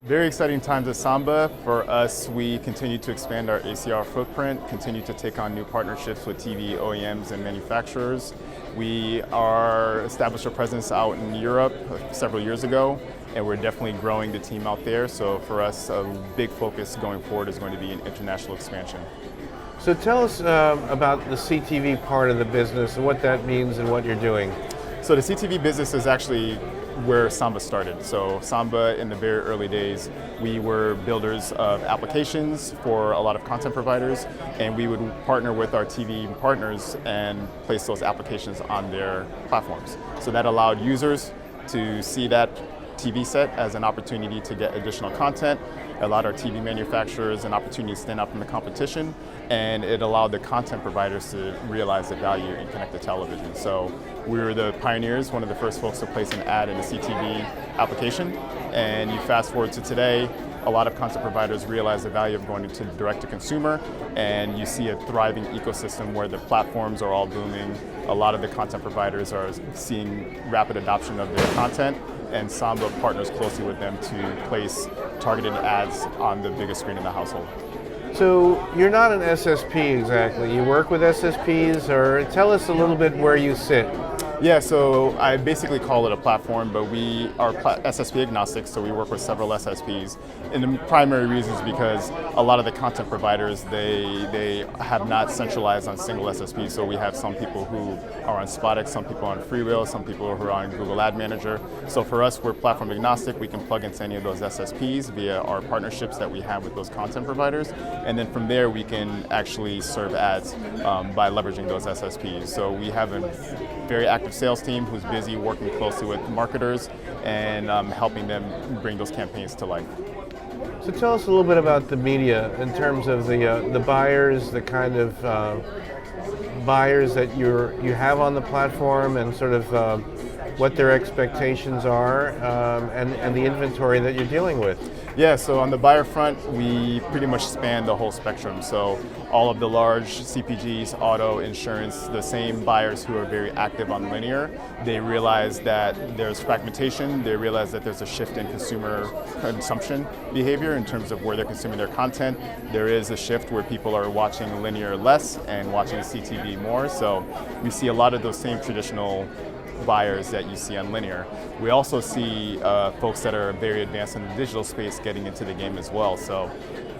Very exciting times at Samba. For us, we continue to expand our ACR footprint, continue to take on new partnerships with TV OEMs and manufacturers. We established a presence out in Europe several years ago, and we're definitely growing the team out there. So for us, a big focus going forward is going to be an international expansion. So tell us about the CTV part of the business and what that means and what you're doing. So the CTV business is actually where Samba started. So Samba, in the very early days, we were builders of applications for a lot of content providers, and we would partner with our TV partners and place those applications on their platforms. So that allowed users to see that TV set as an opportunity to get additional content. It allowed our TV manufacturers an opportunity to stand out from the competition, and it allowed the content providers to realize the value in connected television. So we were the pioneers, one of the first folks to place an ad in a CTV application, and you fast forward to today, a lot of content providers realize the value of going to direct to consumer, and you see a thriving ecosystem where the platforms are all booming. A lot of the content providers are seeing rapid adoption of their content, and Samba partners closely with them to place targeted ads on the biggest screen in the household. So you're not an SSP exactly. You work with SSPs, or tell us a little bit where you sit. Yeah, so I basically call it a platform, but we are SSP agnostic, so we work with several SSPs. And the primary reason is because a lot of the content providers, they have not centralized on single SSPs. So we have some people who are on SpotX, some people on Freewheel, some people who are on Google Ad Manager. So for us, we're platform agnostic. We can plug into any of those SSPs via our partnerships that we have with those content providers. And then from there, we can actually serve ads by leveraging those SSPs. So we have a very active sales team who's busy working closely with marketers and helping them bring those campaigns to life. So tell us a little bit about the media in terms of the buyers, the kind of buyers that you have on the platform, and sort of what their expectations are, and the inventory that you're dealing with. Yeah, so on the buyer front, we pretty much span the whole spectrum. So all of the large CPGs, auto, insurance, the same buyers who are very active on linear, they realize that there's fragmentation, they realize that there's a shift in consumer consumption behavior in terms of where they're consuming their content. There is a shift where people are watching linear less and watching CTV more. So we see a lot of those same traditional buyers that you see on linear. We also see folks that are very advanced in the digital space getting into the game as well. So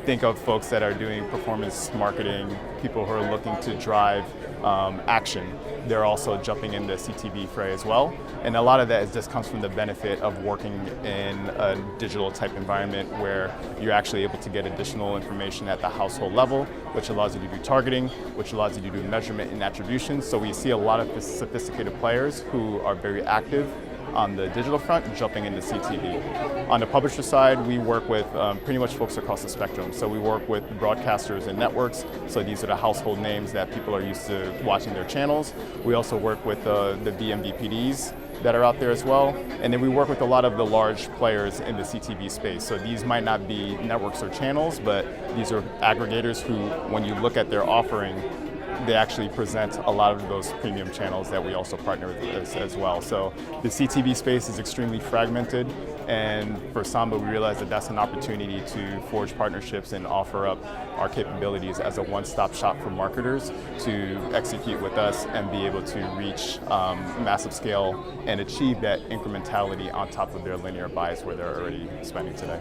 think of folks that are doing performance marketing, people who are looking to drive action. They're also jumping in the CTV fray as well. And a lot of that just comes from the benefit of working in a digital type environment where you're actually able to get additional information at the household level, which allows you to do targeting, which allows you to do measurement and attribution. So we see a lot of sophisticated players who are very active on the digital front, jumping into CTV. On the publisher side, we work with pretty much folks across the spectrum. So we work with broadcasters and networks. So these are the household names that people are used to watching their channels. We also work with the vMVPDs that are out there as well. And then we work with a lot of the large players in the CTV space. So these might not be networks or channels, but these are aggregators who, when you look at their offering, they actually present a lot of those premium channels that we also partner with as well. So the CTV space is extremely fragmented, and for Samba, we realized that that's an opportunity to forge partnerships and offer up our capabilities as a one-stop shop for marketers to execute with us and be able to reach massive scale and achieve that incrementality on top of their linear buys where they're already spending today.